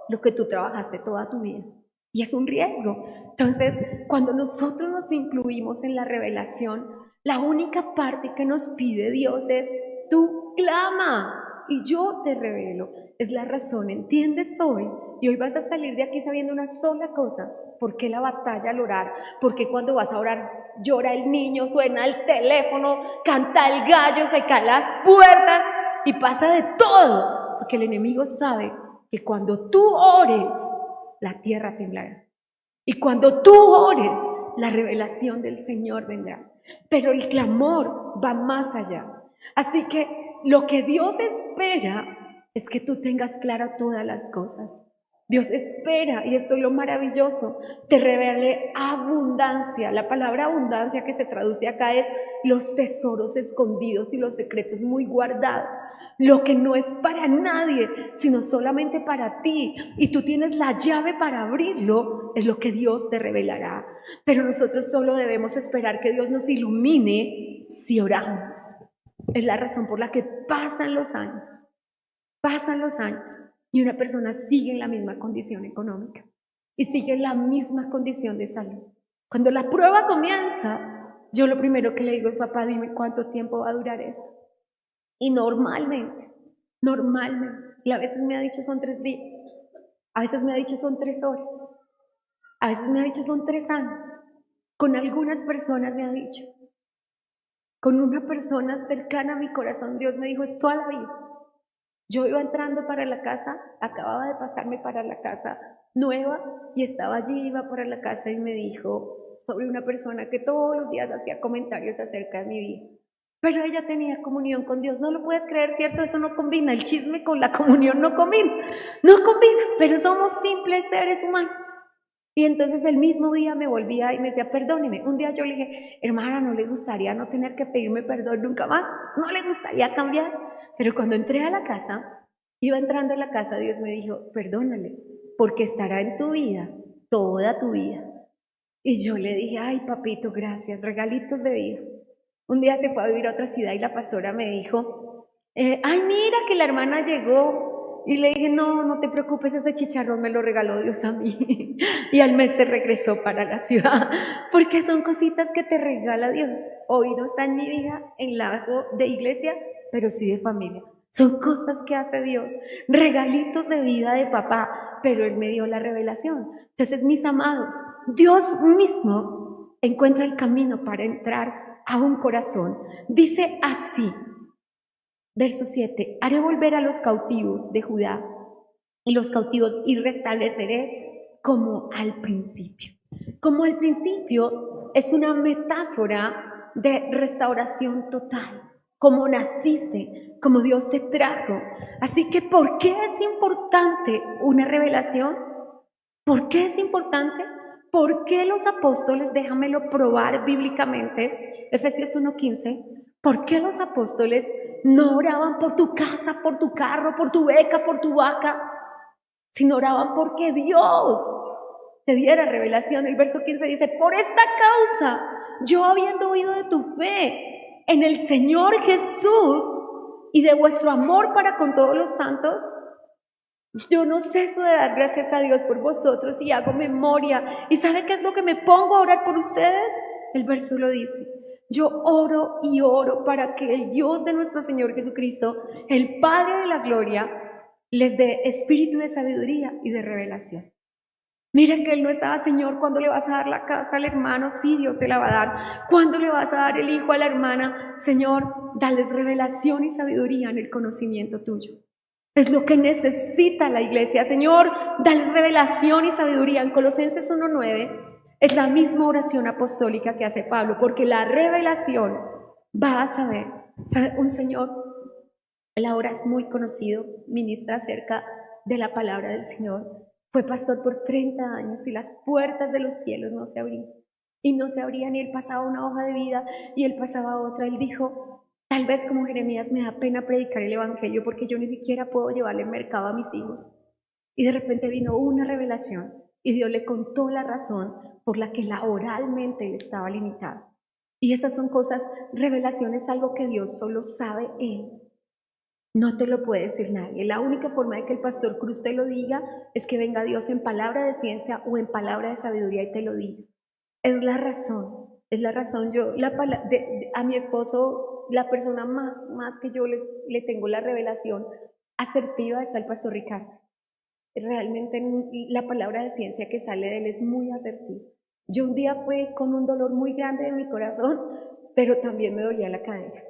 [SPEAKER 2] lo que tú trabajaste toda tu vida. Y es un riesgo. Entonces, cuando nosotros nos incluimos en la revelación, la única parte que nos pide Dios es, tú clama y yo te revelo. Es la razón, ¿entiendes hoy? Y hoy vas a salir de aquí sabiendo una sola cosa. ¿Por qué la batalla al orar? ¿Por qué cuando vas a orar llora el niño, suena el teléfono, canta el gallo, se caen las puertas y pasa de todo? Porque el enemigo sabe que cuando tú ores, la tierra temblará. Y cuando tú ores, la revelación del Señor vendrá. Pero el clamor va más allá. Así que lo que Dios espera es que tú tengas claras todas las cosas. Dios espera, y esto es lo maravilloso, te revele abundancia. La palabra abundancia que se traduce acá es los tesoros escondidos y los secretos muy guardados. Lo que no es para nadie, sino solamente para ti. Y tú tienes la llave para abrirlo, es lo que Dios te revelará. Pero nosotros solo debemos esperar que Dios nos ilumine si oramos. Es la razón por la que pasan los años y una persona sigue en la misma condición económica y sigue en la misma condición de salud. Cuando la prueba comienza, yo lo primero que le digo es, papá, dime cuánto tiempo va a durar esto. Y normalmente, y a veces me ha dicho son 3 días, a veces me ha dicho son 3 horas, a veces me ha dicho son 3 años. Con algunas personas me ha dicho, con una persona cercana a mi corazón, Dios me dijo, es toda la vida. Yo iba entrando para la casa, acababa de pasarme para la casa nueva y estaba allí, iba para la casa y me dijo sobre una persona que todos los días hacía comentarios acerca de mi vida. Pero ella tenía comunión con Dios. No lo puedes creer, ¿cierto? Eso no combina. El chisme con la comunión no combina. No combina, pero somos simples seres humanos. Y entonces el mismo día me volvía y me decía, perdóneme. Un día yo le dije, hermana, ¿no le gustaría no tener que pedirme perdón nunca más? ¿No le gustaría cambiar? Pero cuando entré a la casa, iba entrando a la casa, Dios me dijo, perdónale, porque estará en tu vida toda tu vida. Y yo le dije, ay papito, gracias, regalitos de vida. Un día se fue a vivir a otra ciudad y la pastora me dijo, ay mira que la hermana llegó. Y le dije, no, no te preocupes, ese chicharrón me lo regaló Dios a mí. Y al mes se regresó para la ciudad, porque son cositas que te regala Dios. Hoy no está en mi vida en lazo de iglesia, pero sí de familia. Son cosas que hace Dios, regalitos de vida de papá, pero Él me dio la revelación. Entonces, mis amados, Dios mismo encuentra el camino para entrar a un corazón. Dice así, verso 7, haré volver a los cautivos de Judá y los cautivos y restableceré como al principio. Como al principio es una metáfora de restauración total, como naciste, como Dios te trajo. Así que, ¿por qué es importante una revelación? ¿Por qué es importante? ¿Por qué los apóstoles, déjamelo probar bíblicamente, Efesios 1:15, ¿por qué los apóstoles no oraban por tu casa, por tu carro, por tu beca, por tu vaca, sino oraban porque Dios te diera revelación? El verso 15 dice, por esta causa, yo habiendo oído de tu fe en el Señor Jesús y de vuestro amor para con todos los santos, yo no ceso de dar gracias a Dios por vosotros y hago memoria. ¿Y sabe qué es lo que me pongo a orar por ustedes? El verso lo dice. Yo oro y oro para que el Dios de nuestro Señor Jesucristo, el Padre de la gloria, les dé espíritu de sabiduría y de revelación. Mira que él no estaba, Señor, ¿cuándo le vas a dar la casa al hermano? Sí, Dios se la va a dar. ¿Cuándo le vas a dar el hijo a la hermana? Señor, dales revelación y sabiduría en el conocimiento tuyo. Es lo que necesita la iglesia. Señor, dales revelación y sabiduría. En Colosenses 1:9 es la misma oración apostólica que hace Pablo, porque la revelación va a saber. ¿Sabe? Un señor, él ahora es muy conocido, ministra acerca de la palabra del Señor. Fue pastor por 30 años y las puertas de los cielos no se abrían. Y no se abrían y él pasaba una hoja de vida y él pasaba otra. Él dijo, tal vez como Jeremías me da pena predicar el evangelio porque yo ni siquiera puedo llevarle el mercado a mis hijos. Y de repente vino una revelación y Dios le contó la razón por la que laboralmente él estaba limitado. Y esas son cosas, revelaciones, algo que Dios solo sabe él. No te lo puede decir nadie. La única forma de que el pastor Cruz te lo diga es que venga Dios en palabra de ciencia o en palabra de sabiduría y te lo diga. Es la razón, es la razón. Yo, a mi esposo, la persona más que yo le tengo la revelación asertiva es al pastor Ricardo. Realmente la palabra de ciencia que sale de él es muy asertiva. Yo un día fui con un dolor muy grande en mi corazón, pero también me dolía la cadera.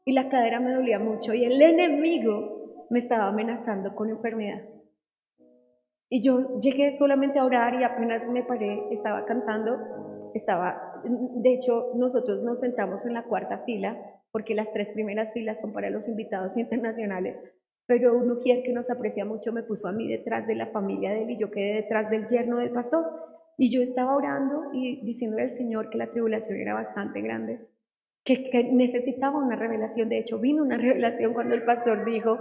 [SPEAKER 2] Y la cadera me dolía mucho y el enemigo me estaba amenazando con enfermedad. Y yo llegué solamente a orar y apenas me paré, estaba cantando, de hecho nosotros nos sentamos en la cuarta fila, porque las 3 primeras filas son para los invitados internacionales, pero un ujier que nos aprecia mucho me puso a mí detrás de la familia de él y yo quedé detrás del yerno del pastor. Y yo estaba orando y diciéndole al Señor que la tribulación era bastante grande, que necesitaba una revelación. De hecho, vino una revelación cuando el pastor dijo,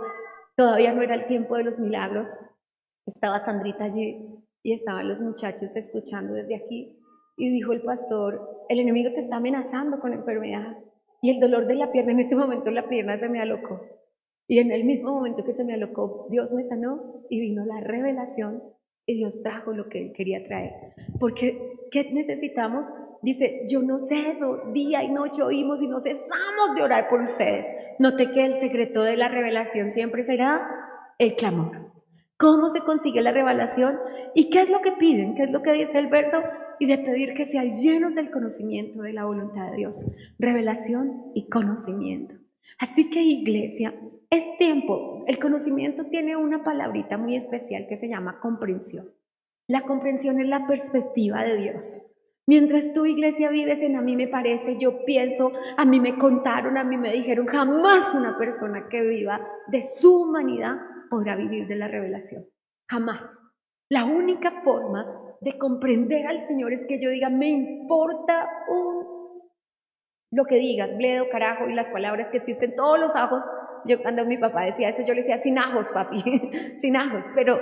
[SPEAKER 2] todavía no era el tiempo de los milagros. Estaba Sandrita allí y estaban los muchachos escuchando desde aquí. Y dijo el pastor, el enemigo te está amenazando con enfermedad. Y el dolor de la pierna, en ese momento la pierna se me alocó. Y en el mismo momento que se me alocó, Dios me sanó y vino la revelación y Dios trajo lo que Él quería traer. Porque, ¿qué necesitamos? Dice, yo no ceso, día y noche oímos y no cesamos de orar por ustedes. Note que el secreto de la revelación siempre será el clamor. ¿Cómo se consigue la revelación? ¿Y qué es lo que piden? ¿Qué es lo que dice el verso? Y de pedir que sean llenos del conocimiento de la voluntad de Dios. Revelación y conocimiento. Así que, iglesia, es tiempo. El conocimiento tiene una palabrita muy especial que se llama comprensión. La comprensión es la perspectiva de Dios. Mientras tú, iglesia, vives en a mí me parece, yo pienso, a mí me contaron, a mí me dijeron, jamás una persona que viva de su humanidad podrá vivir de la revelación. Jamás. La única forma de comprender al Señor es que yo diga, me importa lo que digas, bledo, carajo, y las palabras que existen, todos los ajos. Yo cuando mi papá decía eso, yo le decía, sin ajos, papi, sin ajos. Pero,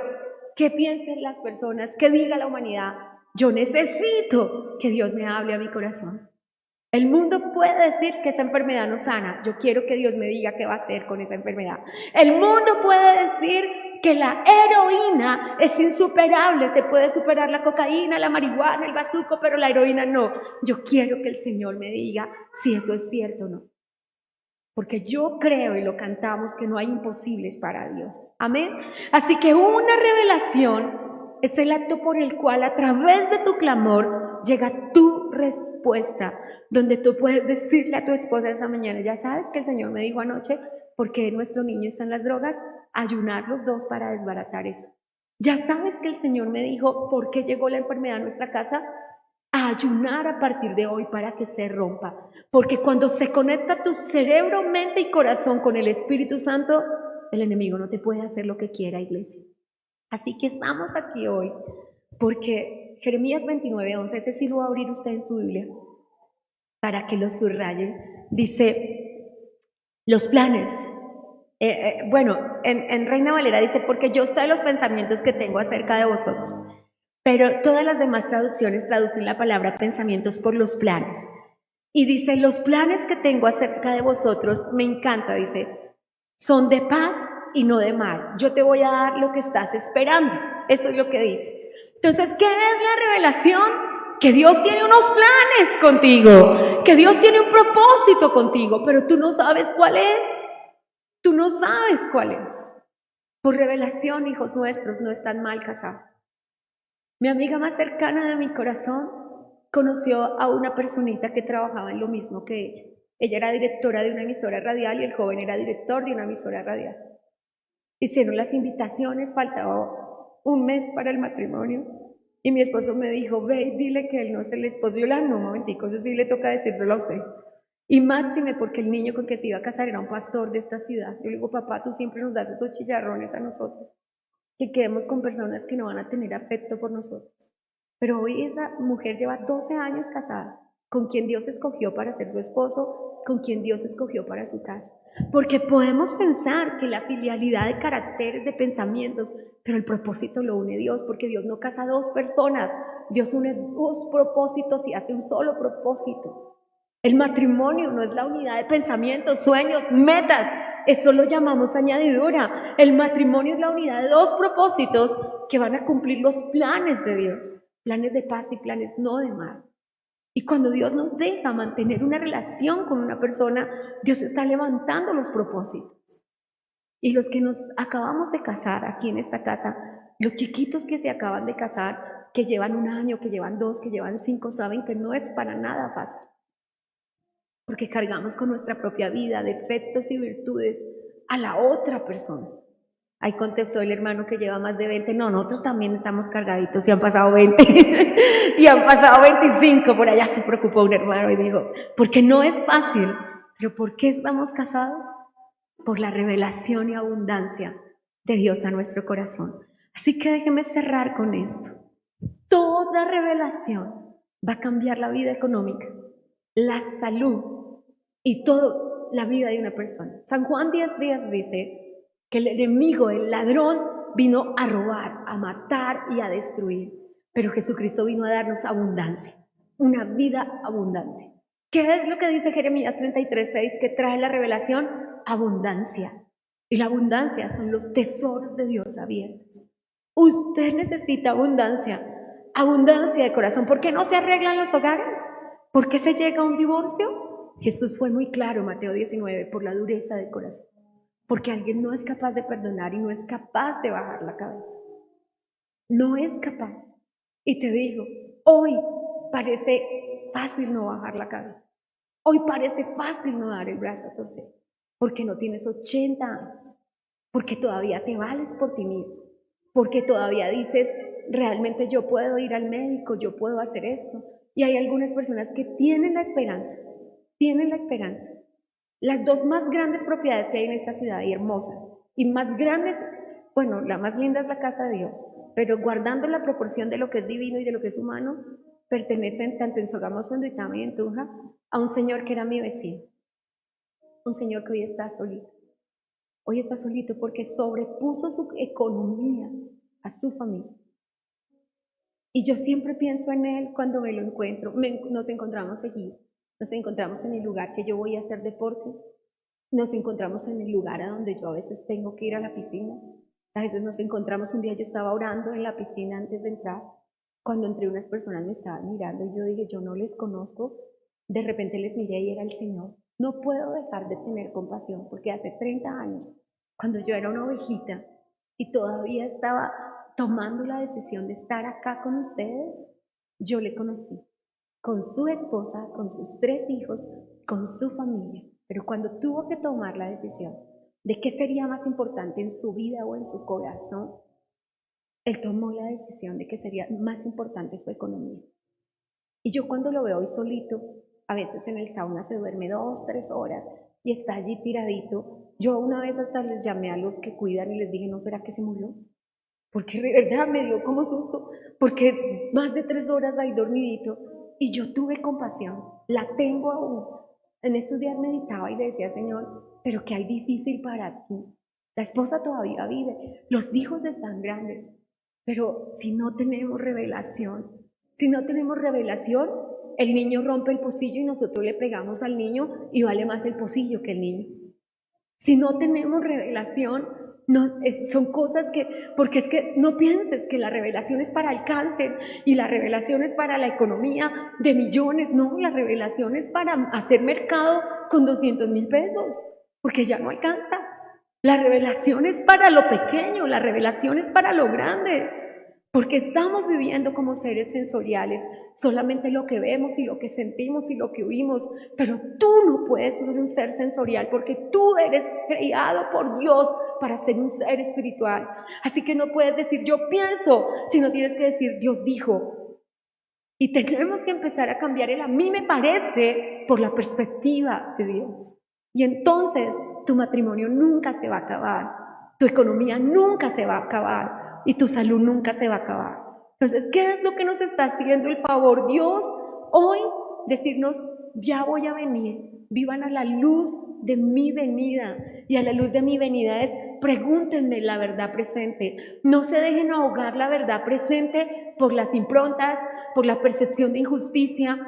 [SPEAKER 2] ¿qué piensen las personas? ¿Qué diga la humanidad? Yo necesito que Dios me hable a mi corazón. El mundo puede decir que esa enfermedad no sana. Yo quiero que Dios me diga qué va a hacer con esa enfermedad. El mundo puede decir que la heroína es insuperable. Se puede superar la cocaína, la marihuana, el bazuco, pero la heroína no. Yo quiero que el Señor me diga si eso es cierto o no. Porque yo creo, y lo cantamos, que no hay imposibles para Dios. Amén. Así que una revelación es el acto por el cual a través de tu clamor llega tu respuesta, donde tú puedes decirle a tu esposa esa mañana, ya sabes que el Señor me dijo anoche, ¿por qué nuestro niño está en las drogas? Ayunar los dos para desbaratar eso. Ya sabes que el Señor me dijo, ¿por qué llegó la enfermedad a nuestra casa? a ayunar a partir de hoy para que se rompa. Porque cuando se conecta tu cerebro, mente y corazón con el Espíritu Santo, el enemigo no te puede hacer lo que quiera, iglesia. Así que estamos aquí hoy porque Jeremías 29:11, ese sí lo va a abrir usted en su Biblia para que lo subraye. Dice, los planes. En Reina Valera dice, porque yo sé los pensamientos que tengo acerca de vosotros. Pero todas las demás traducciones traducen la palabra pensamientos por los planes. Y dice, los planes que tengo acerca de vosotros, me encanta, dice, son de paz y no de mal. Yo te voy a dar lo que estás esperando. Eso es lo que dice. Entonces, ¿qué es la revelación? Que Dios tiene unos planes contigo, que Dios tiene un propósito contigo, pero tú no sabes cuál es. Tú no sabes cuál es. Por revelación, hijos nuestros no están mal casados. Mi amiga más cercana de mi corazón conoció a una personita que trabajaba en lo mismo que ella. Ella era directora de una emisora radial y el joven era director de una emisora radial. Hicieron las invitaciones, faltaba un mes para el matrimonio y mi esposo me dijo, ve y dile que él no es el esposo. Yo le dije, no, un momentico, eso sí le toca decírselo a usted. Y máxime porque el niño con que se iba a casar era un pastor de esta ciudad. Yo le digo, papá, tú siempre nos das esos chicharrones a nosotros, que quedemos con personas que no van a tener afecto por nosotros. Pero hoy esa mujer lleva 12 años casada, con quien Dios escogió para ser su esposo, con quien Dios escogió para su casa. Porque podemos pensar que la filialidad de caracteres, de pensamientos, pero el propósito lo une Dios, porque Dios no casa a dos personas, Dios une dos propósitos y hace un solo propósito. El matrimonio no es la unidad de pensamientos, sueños, metas. Eso lo llamamos añadidura. El matrimonio es la unidad de dos propósitos que van a cumplir los planes de Dios. Planes de paz y planes no de mal. Y cuando Dios nos deja mantener una relación con una persona, Dios está levantando los propósitos. Y los que nos acabamos de casar aquí en esta casa, los chiquitos que se acaban de casar, que llevan 1 año, que llevan 2, que llevan 5, saben que no es para nada fácil. Porque cargamos con nuestra propia vida, defectos y virtudes a la otra persona. Ahí contestó el hermano que lleva más de 20, no, nosotros también estamos cargaditos y han pasado 20 y han pasado 25, por allá se preocupó un hermano y dijo, porque no es fácil, pero ¿por qué estamos casados? Por la revelación y abundancia de Dios a nuestro corazón. Así que déjeme cerrar con esto. Toda revelación va a cambiar la vida económica, la salud y toda la vida de una persona. San Juan Díaz dice que el enemigo, el ladrón, vino a robar, a matar y a destruir. Pero Jesucristo vino a darnos abundancia, una vida abundante. ¿Qué es lo que dice Jeremías 33:6 que trae la revelación? Abundancia. Y la abundancia son los tesoros de Dios abiertos. Usted necesita abundancia, abundancia de corazón. ¿Por qué no se arreglan los hogares? ¿Por qué se llega a un divorcio? Jesús fue muy claro, Mateo 19, por la dureza del corazón. Porque alguien no es capaz de perdonar y no es capaz de bajar la cabeza. No es capaz. Y te digo, hoy parece fácil no bajar la cabeza. Hoy parece fácil no dar el brazo a torcer. Porque no tienes 80 años. Porque todavía te vales por ti mismo. Porque todavía dices, realmente yo puedo ir al médico, yo puedo hacer esto. Y hay algunas personas que tienen la esperanza. Tienen la esperanza. Las dos más grandes propiedades que hay en esta ciudad y hermosas, y más grandes, bueno, la más linda es la casa de Dios, pero guardando la proporción de lo que es divino y de lo que es humano, pertenecen tanto en Sogamoso, en Duitama y en Tunja, a un señor que era mi vecino, un señor que hoy está solito. Hoy está solito porque sobrepuso su economía a su familia. Y yo siempre pienso en él cuando me lo encuentro, nos encontramos seguido. Nos encontramos en el lugar que yo voy a hacer deporte, nos encontramos en el lugar a donde yo a veces tengo que ir a la piscina, a veces nos encontramos, un día yo estaba orando en la piscina antes de entrar, cuando entré unas personas me estaban mirando y yo dije, yo no les conozco, de repente les miré y era el Señor. No puedo dejar de tener compasión porque hace 30 años, cuando yo era una ovejita y todavía estaba tomando la decisión de estar acá con ustedes, yo le conocí. Con su esposa, con sus 3 hijos, con su familia. Pero cuando tuvo que tomar la decisión de qué sería más importante en su vida o en su corazón, él tomó la decisión de que sería más importante su economía. Y yo cuando lo veo hoy solito, a veces en el sauna se duerme 2, 3 horas y está allí tiradito. Yo una vez hasta les llamé a los que cuidan y les dije, ¿no será que se murió? Porque de verdad me dio como susto, porque más de 3 horas ahí dormidito. Y yo tuve compasión, la tengo aún. En estos días meditaba y le decía, Señor, pero ¿qué hay difícil para ti? La esposa todavía vive, los hijos están grandes, pero si no tenemos revelación, el niño rompe el pocillo y nosotros le pegamos al niño y vale más el pocillo que el niño. Si no tenemos revelación, son cosas porque es que no pienses que la revelación es para el cáncer y la revelación es para la economía de millones, no, la revelación es para hacer mercado con 200,000 pesos, porque ya no alcanza. La revelación es para lo pequeño, la revelación es para lo grande, porque estamos viviendo como seres sensoriales, solamente lo que vemos y lo que sentimos y lo que oímos, pero tú no puedes ser un ser sensorial porque tú eres creado por Dios para ser un ser espiritual. Así que no puedes decir yo pienso, sino tienes que decir Dios dijo. Y tenemos que empezar a cambiar el a mí me parece por la perspectiva de Dios. Y entonces tu matrimonio nunca se va a acabar, tu economía nunca se va a acabar y tu salud nunca se va a acabar. Entonces, ¿qué es lo que nos está haciendo el favor Dios hoy? Decirnos, ya voy a venir, vivan a la luz de mi venida. Y a la luz de mi venida es, pregúntenme la verdad presente. No se dejen ahogar la verdad presente por las improntas, por la percepción de injusticia.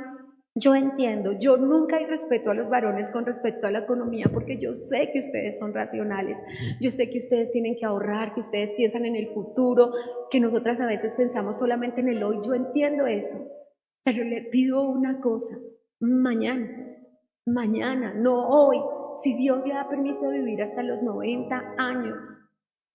[SPEAKER 2] Yo entiendo, yo nunca irrespeto a los varones con respecto a la economía porque yo sé que ustedes son racionales, yo sé que ustedes tienen que ahorrar, que ustedes piensan en el futuro, que nosotras a veces pensamos solamente en el hoy, yo entiendo eso, pero le pido una cosa, mañana, no hoy, si Dios le da permiso de vivir hasta los 90 años,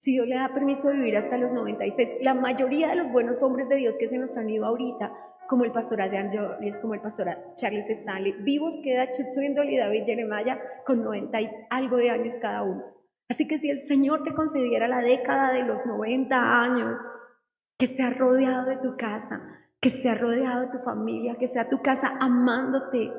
[SPEAKER 2] si Dios le da permiso de vivir hasta los 96, la mayoría de los buenos hombres de Dios que se nos han ido ahorita, como el pastor Adrian Jolis, como el pastor Charles Stanley, vivos queda Chuck Swindoll y David Jeremiah con 90 y algo de años cada uno. Así que si el Señor te concediera la década de los 90 años, que sea rodeado de tu casa, que sea rodeado de tu familia, que sea tu casa amándote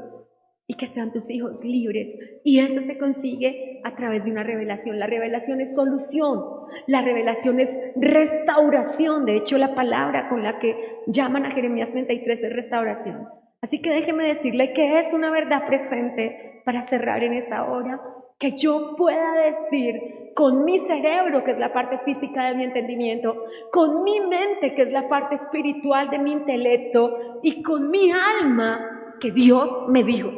[SPEAKER 2] y que sean tus hijos libres. Y eso se consigue a través de una revelación. La revelación es solución, la revelación es restauración. De hecho, la palabra con la que llaman a Jeremías 33 es restauración. Así que déjeme decirle que es una verdad presente para cerrar en esta hora, que yo pueda decir con mi cerebro, que es la parte física de mi entendimiento, con mi mente, que es la parte espiritual de mi intelecto, y con mi alma, que Dios me dijo.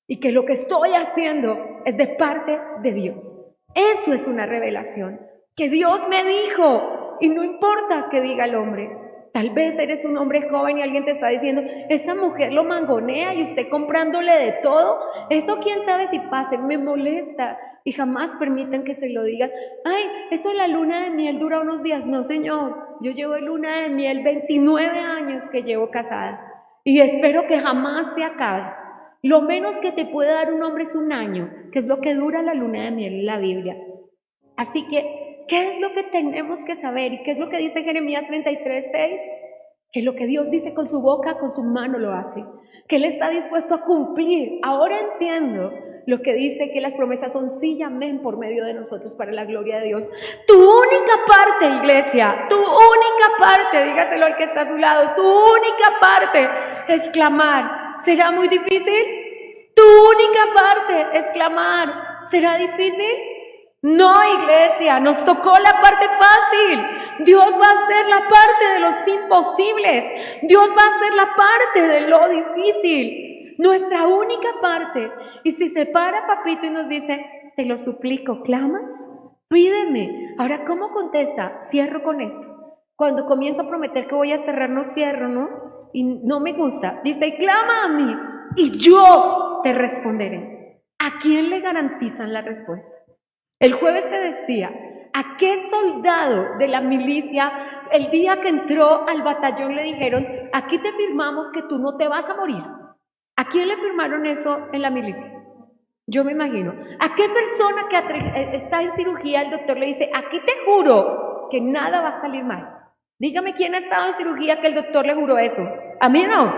[SPEAKER 2] Y que lo que estoy haciendo es de parte de Dios. Eso es una revelación. Que Dios me dijo. Y no importa que diga el hombre. Tal vez eres un hombre joven y alguien te está diciendo, esa mujer lo mangonea y usted comprándole de todo. Eso quién sabe si pase. Me molesta. Y jamás permitan que se lo digan. Ay, eso la luna de miel dura unos días. No, señor. Yo llevo luna de miel 29 años que llevo casada. Y espero que jamás se acabe. Lo menos que te puede dar un hombre es 1 año, que es lo que dura la luna de miel en la Biblia. Así que, ¿qué es lo que tenemos que saber? ¿Y qué es lo que dice Jeremías 33:6? Que lo que Dios dice con su boca, con su mano lo hace. Que Él está dispuesto a cumplir. Ahora entiendo lo que dice que las promesas son sí y amén por medio de nosotros para la gloria de Dios. Tu única parte, iglesia, tu única parte, dígaselo al que está a su lado, su única parte es clamar. ¿Será muy difícil? Tu única parte es clamar. ¿Será difícil? No, iglesia, nos tocó la parte fácil. Dios va a hacer la parte de los imposibles. Dios va a hacer la parte de lo difícil. Nuestra única parte. Y si se para papito y nos dice, te lo suplico, ¿clamas? Pídeme. Ahora, ¿cómo contesta? Cierro con esto. Cuando comienzo a prometer que voy a cerrar, no cierro, ¿no? Y no me gusta. Dice, clama a mí y yo te responderé. ¿A quién le garantizan la respuesta? El jueves te decía, ¿a qué soldado de la milicia el día que entró al batallón le dijeron, aquí te firmamos que tú no te vas a morir? ¿A quién le firmaron eso en la milicia? Yo me imagino. ¿A qué persona que está en cirugía el doctor le dice, aquí te juro que nada va a salir mal? Dígame quién ha estado en cirugía que el doctor le juró eso. A mí no.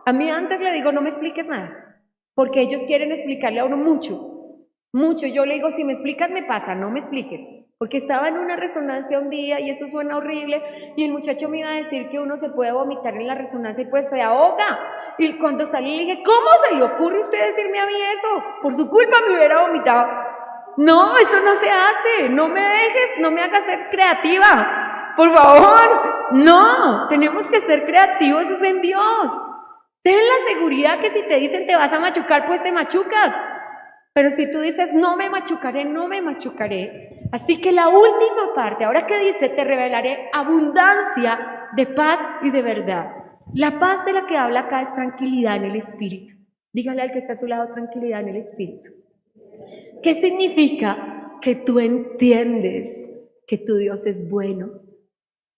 [SPEAKER 2] A mí antes le digo, no me expliques nada, porque ellos quieren explicarle a uno mucho, mucho. Yo le digo, si me explicas me pasa, no me expliques. Porque estaba en una resonancia un día y eso suena horrible y el muchacho me iba a decir que uno se puede vomitar en la resonancia y pues se ahoga. Y cuando salí le dije, ¿cómo se le ocurre a usted decirme a mí eso? Por su culpa me hubiera vomitado. No, eso no se hace, no me dejes, no me hagas ser creativa, por favor. No, tenemos que ser creativos, es en Dios. Ten la seguridad que si te dicen te vas a machucar, pues te machucas. Pero si tú dices, no me machucaré, no me machucaré. Así que la última parte, ahora que dice, te revelaré abundancia de paz y de verdad. La paz de la que habla acá es tranquilidad en el espíritu. Dígale al que está a su lado, tranquilidad en el espíritu. ¿Qué significa? Que tú entiendes que tu Dios es bueno.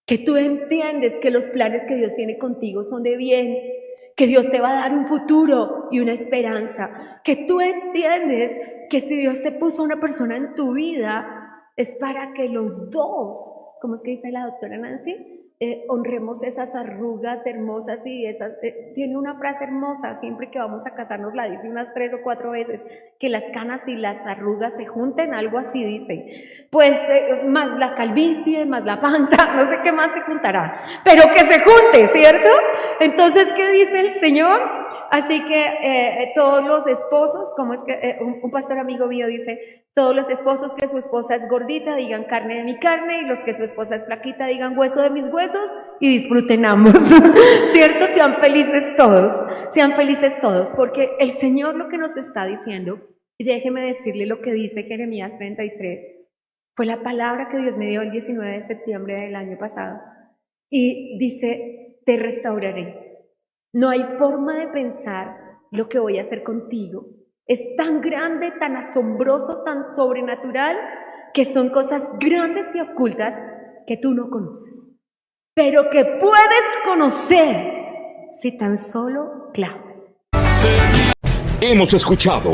[SPEAKER 2] Que tú entiendes que los planes que Dios tiene contigo son de bien. Que Dios te va a dar un futuro y una esperanza. Que tú entiendes que si Dios te puso una persona en tu vida, es para que los dos, ¿cómo es que dice la doctora Nancy? Honremos esas arrugas hermosas y esas... tiene una frase hermosa, siempre que vamos a casarnos la dice unas 3 o 4 veces, que las canas y las arrugas se junten, algo así dice. Pues más la calvicie, más la panza, no sé qué más se juntará, pero que se junte, ¿cierto? Entonces, ¿qué dice el Señor? Así que todos los esposos, como es que un pastor amigo mío dice, todos los esposos que su esposa es gordita digan carne de mi carne y los que su esposa es flaquita digan hueso de mis huesos y disfruten ambos, ¿cierto? Sean felices todos, porque el Señor lo que nos está diciendo, y déjeme decirle lo que dice Jeremías 33, fue la palabra que Dios me dio el 19 de septiembre del año pasado, y dice, te restauraré. No hay forma de pensar lo que voy a hacer contigo. Es tan grande, tan asombroso, tan sobrenatural, que son cosas grandes y ocultas que tú no conoces, pero que puedes conocer si tan solo clamas.
[SPEAKER 1] Hemos escuchado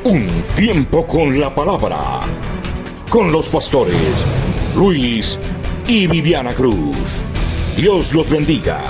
[SPEAKER 1] Un Tiempo con la Palabra, con los pastores Luis y Viviana Cruz. Dios los bendiga.